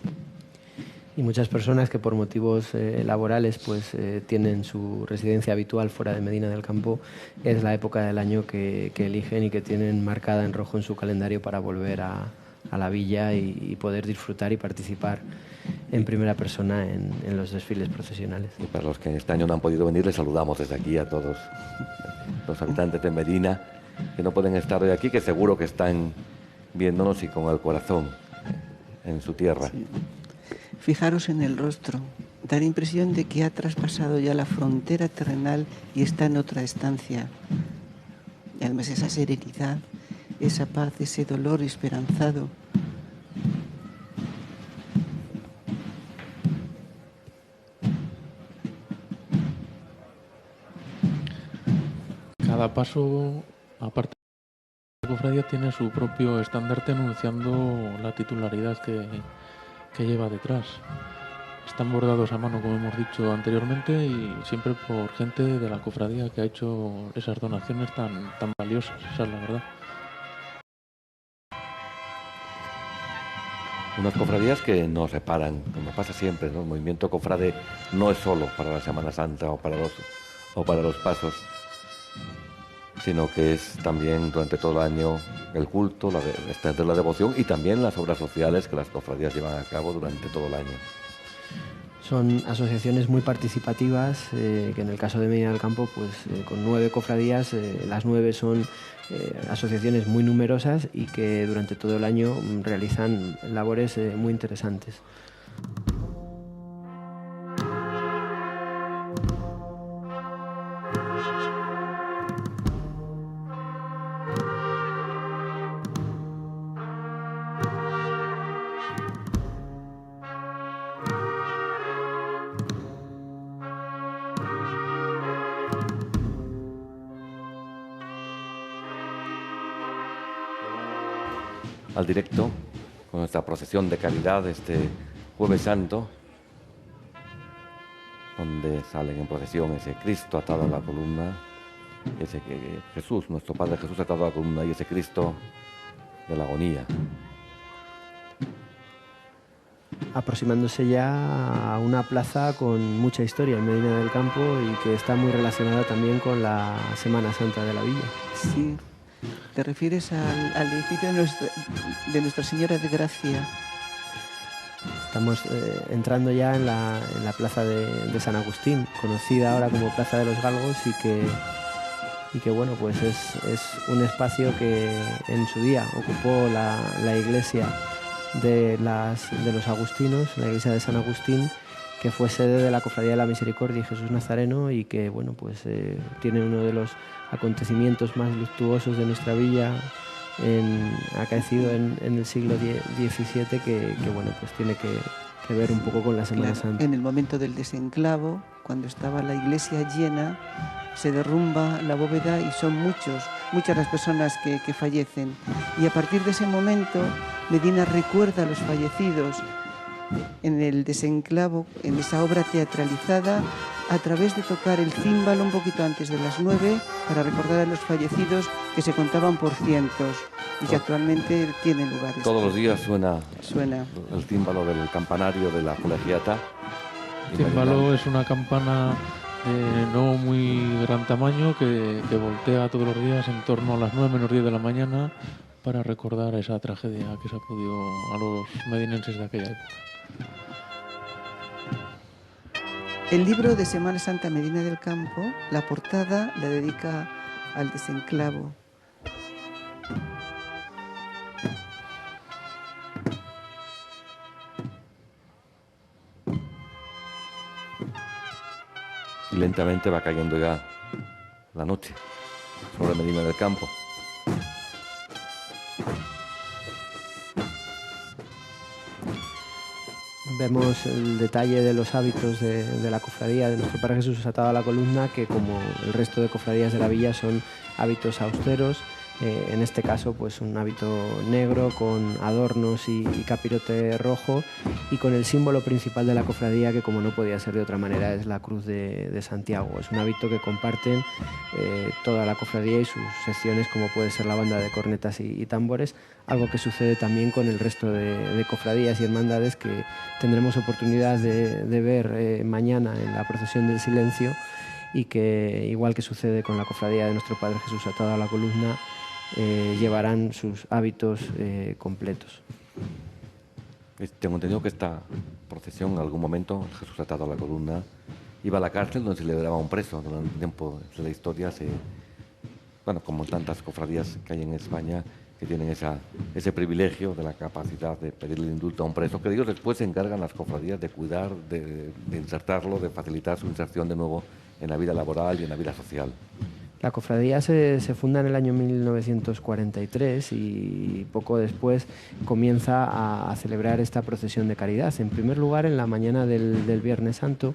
Y muchas personas que por motivos laborales pues tienen su residencia habitual fuera de Medina del Campo, es la época del año que eligen y que tienen marcada en rojo en su calendario para volver a la villa y poder disfrutar y participar en primera persona en los desfiles procesionales. Y para los que este año no han podido venir, les saludamos desde aquí a todos los habitantes de Medina que no pueden estar hoy aquí, que seguro que están viéndonos y con el corazón en su tierra. Sí. Fijaros en el rostro, dar impresión de que ha traspasado ya la frontera terrenal y está en otra estancia. Y además esa serenidad, esa paz, ese dolor esperanzado. Cada paso, aparte de la cofradía, tiene su propio estandarte anunciando la titularidad que lleva detrás. Están bordados a mano, como hemos dicho anteriormente, y siempre por gente de la cofradía que ha hecho esas donaciones tan valiosas, esa es la verdad. Unas cofradías que nos reparan, como pasa siempre, ¿no? El movimiento cofrade no es solo para la Semana Santa o para los pasos, sino que es también durante todo el año el culto, la devoción y también las obras sociales que las cofradías llevan a cabo durante todo el año. Son asociaciones muy participativas, que en el caso de Medina del Campo, pues con 9 cofradías, las 9 son asociaciones muy numerosas y que durante todo el año realizan labores muy interesantes. Al directo con nuestra procesión de caridad este Jueves Santo, donde salen en procesión ese Cristo atado a la columna, ese Jesús, nuestro Padre Jesús atado a la columna y ese Cristo de la agonía. Aproximándose ya a una plaza con mucha historia en Medina del Campo y que está muy relacionada también con la Semana Santa de la villa. Sí. ¿Te refieres al edificio de Nuestra Señora de Gracia? Estamos entrando ya en la plaza de San Agustín, conocida ahora como Plaza de los Galgos, y que bueno, pues es un espacio que en su día ocupó la iglesia de los agustinos, la iglesia de San Agustín, que fue sede de la Cofradía de la Misericordia y Jesús Nazareno, y que bueno, pues tiene uno de los acontecimientos más luctuosos de nuestra villa acaecido en el siglo XVII, que bueno, pues tiene que ver un poco con la Semana Santa. En el momento del desenclavo, cuando estaba la iglesia llena, se derrumba la bóveda y son muchas las personas que fallecen. Y a partir de ese momento, Medina recuerda a los fallecidos en el desenclavo, en esa obra teatralizada, a través de tocar el címbalo un poquito antes de las 9 para recordar a los fallecidos, que se contaban por cientos y que actualmente tienen lugar. Todos los días suena el címbalo del campanario de la colegiata. El címbalo es una campana de no muy gran tamaño que voltea todos los días en torno a las 9 menos 10 de la mañana para recordar esa tragedia que sacudió a los medinenses de aquella época. El libro de Semana Santa Medina del Campo, la portada la dedica al desenclavo. Y lentamente va cayendo ya la noche sobre Medina del Campo. Vemos el detalle de los hábitos de la cofradía de nuestro Padre Jesús atado a la columna, que como el resto de cofradías de la villa son hábitos austeros. En este caso, pues un hábito negro con adornos y capirote rojo, y con el símbolo principal de la cofradía, que como no podía ser de otra manera es la Cruz de Santiago. Es un hábito que comparten toda la cofradía y sus secciones, como puede ser la banda de cornetas y tambores, algo que sucede también con el resto de cofradías y hermandades, que tendremos oportunidad de ver mañana en la procesión del silencio, y que, igual que sucede con la cofradía de nuestro Padre Jesús atado a la columna, llevarán sus hábitos completos. Tengo entendido que esta procesión, en algún momento, Jesús atado a la columna, iba a la cárcel donde se le daba un preso. Durante un tiempo de la historia, como tantas cofradías que hay en España, que tienen ese privilegio de la capacidad de pedirle indulto a un preso, que ellos después se encargan las cofradías de cuidar, de insertarlo, de facilitar su inserción de nuevo en la vida laboral y en la vida social. La cofradía se funda en el año 1943 y poco después comienza a celebrar esta procesión de caridad. En primer lugar en la mañana del Viernes Santo,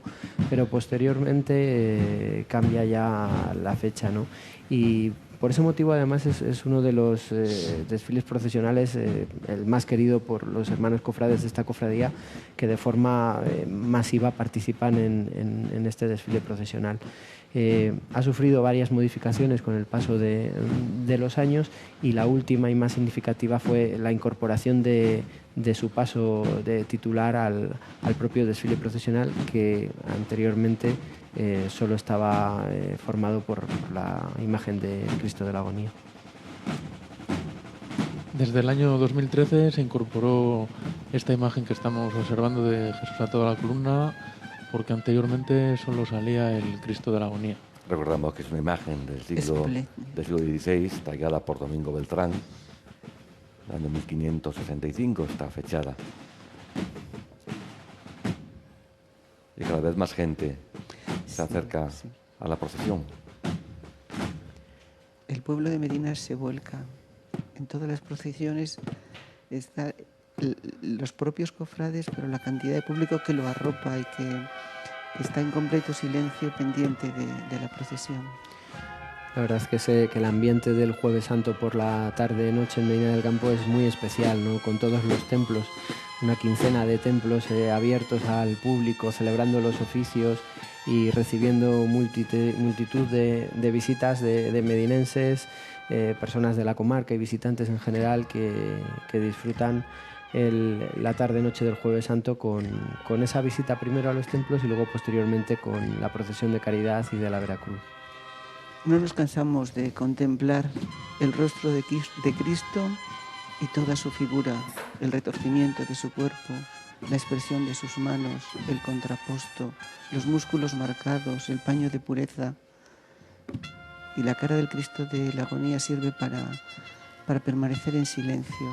pero posteriormente cambia ya la fecha, ¿no? Y por ese motivo, además, es uno de los desfiles procesionales el más querido por los hermanos cofrades de esta cofradía, que de forma masiva participan en este desfile procesional. Ha sufrido varias modificaciones con el paso de los años, y la última y más significativa fue la incorporación de su paso de titular al propio desfile procesional, que anteriormente solo estaba formado por la imagen de Cristo de la Agonía. Desde el año 2013 se incorporó esta imagen que estamos observando de Jesús atado a la columna, porque anteriormente solo salía el Cristo de la Agonía. Recordamos que es una imagen del siglo XVI, tallada por Domingo Beltrán, en el año 1565, está fechada. Y cada vez más gente se acerca a la procesión. El pueblo de Medina se vuelca. En todas las procesiones están los propios cofrades, pero la cantidad de público que lo arropa y que está en completo silencio pendiente de la procesión. La verdad es que el ambiente del Jueves Santo por la tarde-noche en Medina del Campo es muy especial, ¿no? Con todos los templos, una quincena de templos abiertos al público, celebrando los oficios y recibiendo multitud de visitas de medinenses, personas de la comarca y visitantes en general que disfrutan la tarde-noche del Jueves Santo con esa visita primero a los templos y luego posteriormente con la procesión de caridad y de la Veracruz. No nos cansamos de contemplar el rostro de Cristo y toda su figura, el retorcimiento de su cuerpo, la expresión de sus manos, el contraposto, los músculos marcados, el paño de pureza. Y la cara del Cristo de la agonía sirve para permanecer en silencio.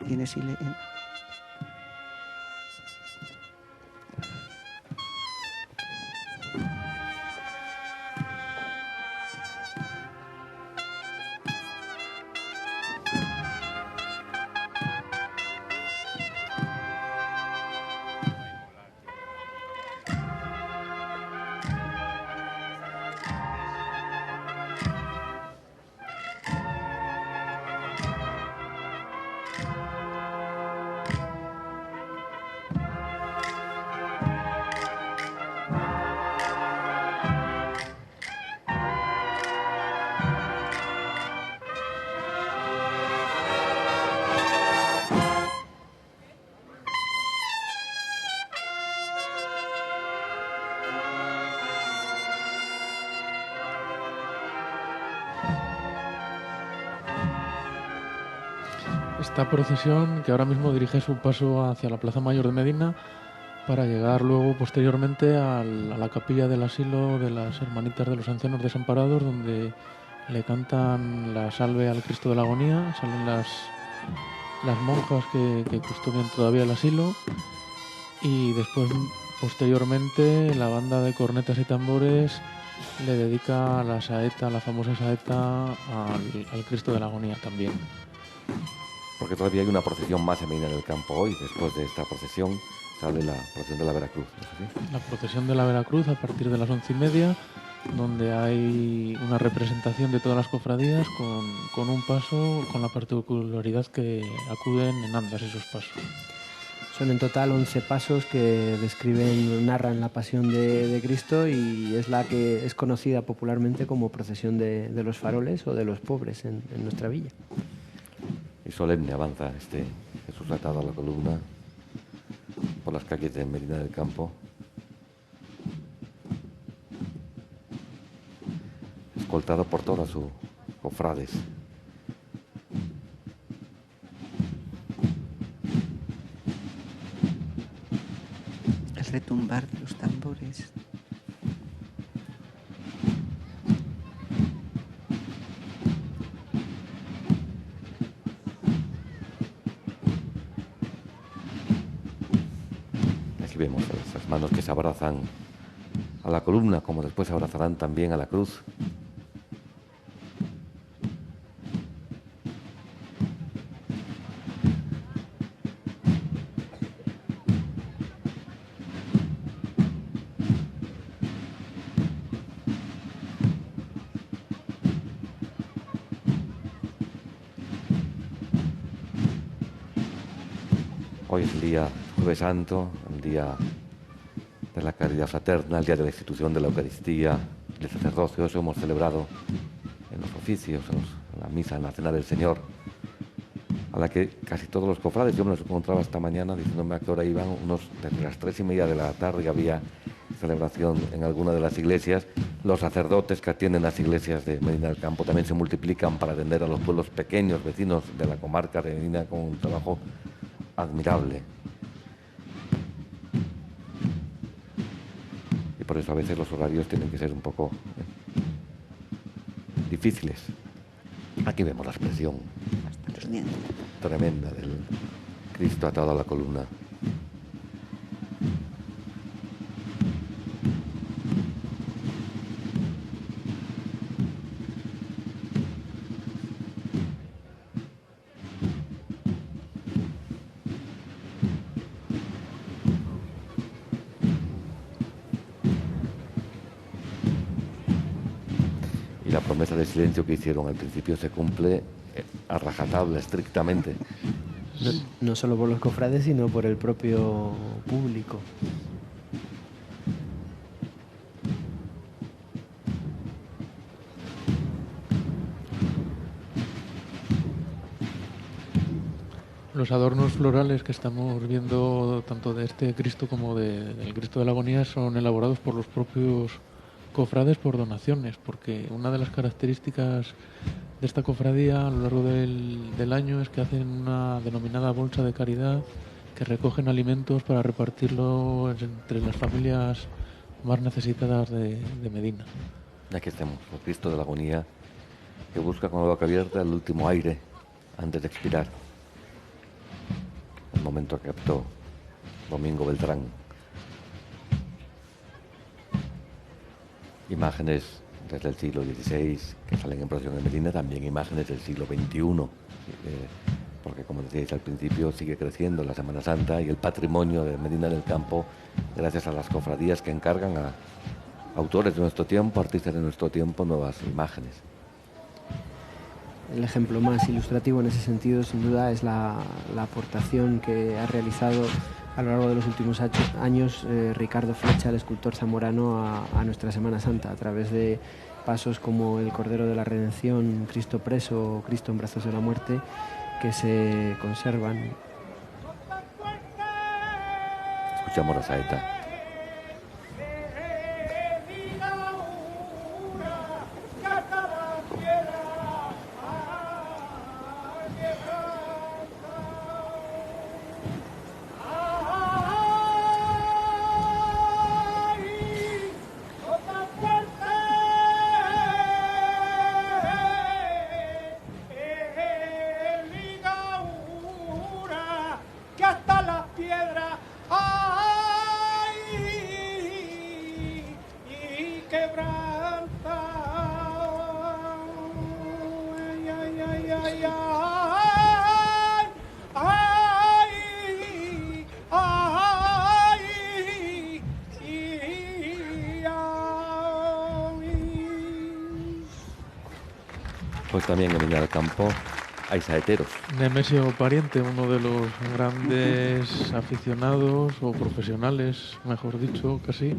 Y en el silencio. Esta procesión, que ahora mismo dirige su paso hacia la Plaza Mayor de Medina, para llegar luego posteriormente a la capilla del asilo de las Hermanitas de los Ancianos Desamparados, donde le cantan la salve al Cristo de la Agonía. Salen las monjas que custodian todavía el asilo, y después, posteriormente, la banda de cornetas y tambores le dedica la saeta, la famosa saeta, al Cristo de la Agonía también. Porque todavía hay una procesión más en Medina del Campo hoy. Después de esta procesión sale la procesión de la Veracruz, ¿no es así? La procesión de la Veracruz a partir de las 11:30, donde hay una representación de todas las cofradías con un paso, con la particularidad que acuden en andas esos pasos. Son en total 11 pasos que narran la pasión de Cristo, y es la que es conocida popularmente como procesión de los faroles o de los pobres en nuestra villa. Y solemne avanza este Jesús atado a la columna por las calles de Medina del Campo, escoltado por todas sus cofrades. El retumbar de los tambores. Vemos esas manos que se abrazan a la columna, como después se abrazarán también a la cruz. Hoy es el día Jueves Santo, el día de la caridad fraterna, el día de la institución de la Eucaristía, del sacerdocio. Eso hemos celebrado en los oficios, en la misa, en la cena del Señor, a la que casi todos los cofrades, yo me los encontraba esta mañana diciéndome a qué hora iban, desde las 3:30 de la tarde había celebración en alguna de las iglesias. Los sacerdotes que atienden las iglesias de Medina del Campo también se multiplican para atender a los pueblos pequeños, vecinos de la comarca de Medina, con un trabajo admirable. Y por eso a veces los horarios tienen que ser un poco difíciles. Aquí vemos la expresión tremenda del Cristo atado a la columna. Y la promesa de silencio que hicieron al principio se cumple a rajatabla, estrictamente. No solo por los cofrades, sino por el propio público. Los adornos florales que estamos viendo, tanto de este Cristo como del Cristo de la Agonía, son elaborados por los propios cofrades por donaciones, porque una de las características de esta cofradía a lo largo del año es que hacen una denominada bolsa de caridad, que recogen alimentos para repartirlo entre las familias más necesitadas de Medina. Aquí estamos, el Cristo de la Agonía, que busca con la boca abierta el último aire antes de expirar. El momento que captó Domingo Beltrán. Imágenes desde el siglo XVI que salen en procesión en Medina, también imágenes del siglo XXI, porque como decíais al principio, sigue creciendo la Semana Santa y el patrimonio de Medina del Campo, gracias a las cofradías que encargan a autores de nuestro tiempo, artistas de nuestro tiempo, nuevas imágenes. El ejemplo más ilustrativo en ese sentido, sin duda, es la aportación que ha realizado a lo largo de los últimos años Ricardo Flecha, el escultor zamorano, a nuestra Semana Santa, a través de pasos como el Cordero de la Redención, Cristo preso o Cristo en brazos de la muerte, que se conservan. Escuchamos la saeta. Pues también en Medina del Campo hay saeteros. Nemesio Pariente, uno de los grandes aficionados o profesionales, mejor dicho, casi,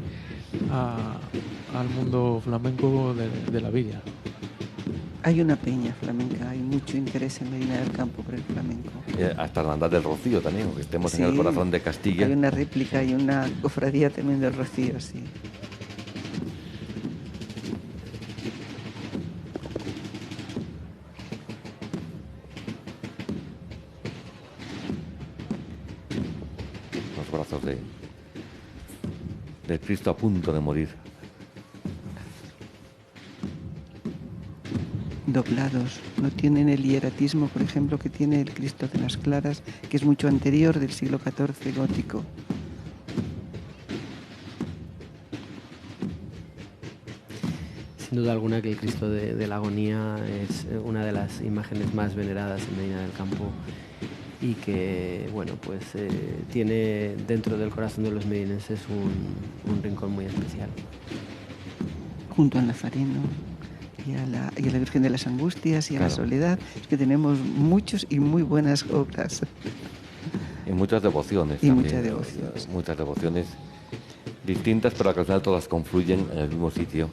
al mundo flamenco de la villa. Hay una peña flamenca, hay mucho interés en Medina del Campo por el flamenco. Hasta la Hermandad del Rocío también, aunque estemos Sí, en el corazón de Castilla. Hay una réplica y una cofradía también del Rocío, sí. Los brazos del Cristo a punto de morir. Doblados, no tienen el hieratismo, por ejemplo, que tiene el Cristo de las Claras, que es mucho anterior, del siglo XIV gótico. Sin duda alguna que el Cristo de la Agonía es una de las imágenes más veneradas en Medina del Campo y que, bueno, pues tiene dentro del corazón de los medinenses un rincón muy especial. Junto al Nazareno y a la Virgen de las Angustias y a la Soledad, es que tenemos muchos y muy buenas obras. Y muchas devociones. Y también, muchas devociones. Muchas devociones distintas, pero que al final todas confluyen en el mismo sitio,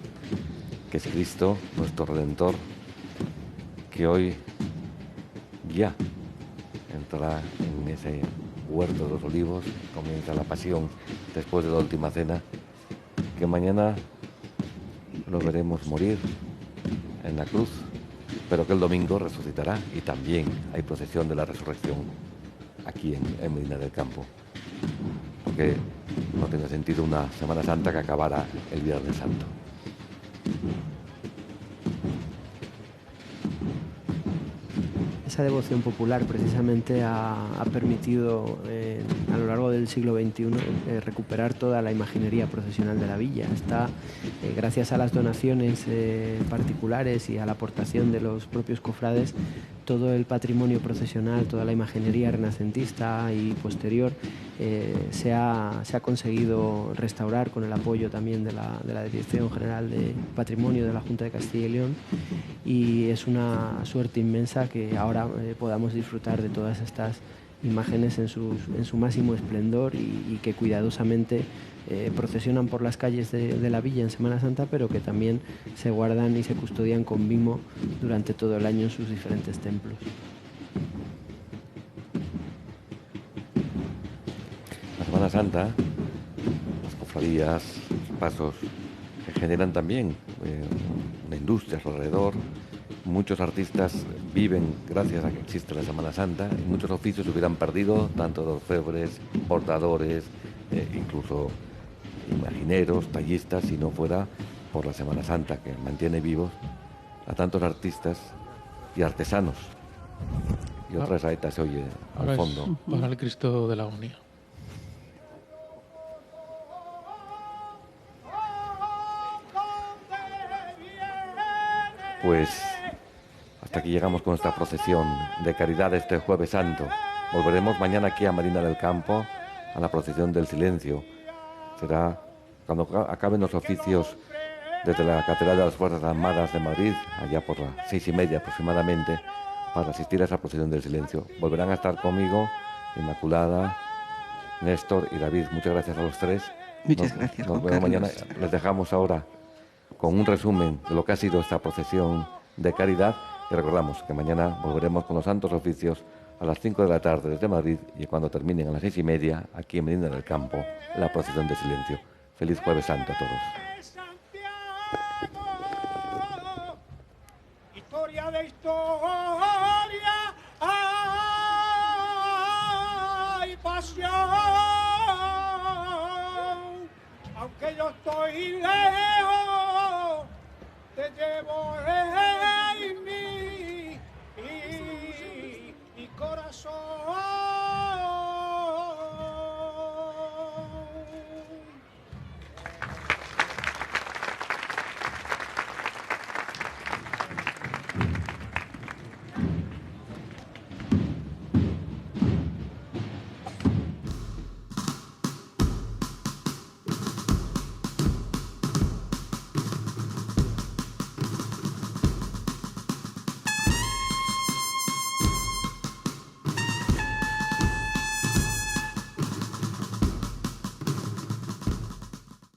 que es Cristo, nuestro Redentor, que hoy ya entrará en ese huerto de los olivos, comienza la pasión después de la última cena, que mañana lo veremos morir en la cruz, pero que el domingo resucitará, y también hay procesión de la resurrección aquí en Medina del Campo, porque no tiene sentido una Semana Santa que acabara el Viernes Santo. Esa devoción popular precisamente ha permitido a lo largo del siglo XXI recuperar toda la imaginería procesional de la villa. Está, gracias a las donaciones particulares y a la aportación de los propios cofrades, todo el patrimonio procesional, toda la imaginería renacentista y posterior se ha conseguido restaurar con el apoyo también de la Dirección General de Patrimonio de la Junta de Castilla y León, y es una suerte inmensa que ahora podamos disfrutar de todas estas imágenes en su máximo esplendor y que cuidadosamente procesionan por las calles de la villa en Semana Santa, pero que también se guardan y se custodian con mimo durante todo el año en sus diferentes templos. La Semana Santa, las cofradías, los pasos, que generan también una industria alrededor. Muchos artistas viven gracias a que existe la Semana Santa, y muchos oficios se hubieran perdido, tanto los orfebres, bordadores, incluso imagineros, tallistas, si no fuera por la Semana Santa, que mantiene vivos a tantos artistas y artesanos. Y otra saeta se oye al fondo. Para el Cristo de la Agonía. Pues hasta aquí llegamos con esta procesión de caridad este Jueves Santo. Volveremos mañana aquí a Medina del Campo a la procesión del silencio. Será cuando acaben los oficios desde la Catedral de las Fuerzas Armadas de Madrid, allá por las 6:30 aproximadamente, para asistir a esa procesión del silencio. Volverán a estar conmigo Inmaculada, Néstor y David. Muchas gracias a los tres. Muchas gracias, Nos Juan vemos mañana. Carlos. Les dejamos ahora con un resumen de lo que ha sido esta procesión de caridad, y recordamos que mañana volveremos con los santos oficios a las 5 de la tarde desde Madrid, y cuando terminen a las 6:30 aquí en Medina del Campo la procesión de silencio. Feliz Jueves Santo a todos. Historia de historia, hay pasión, aunque yo estoy lejos, te llevo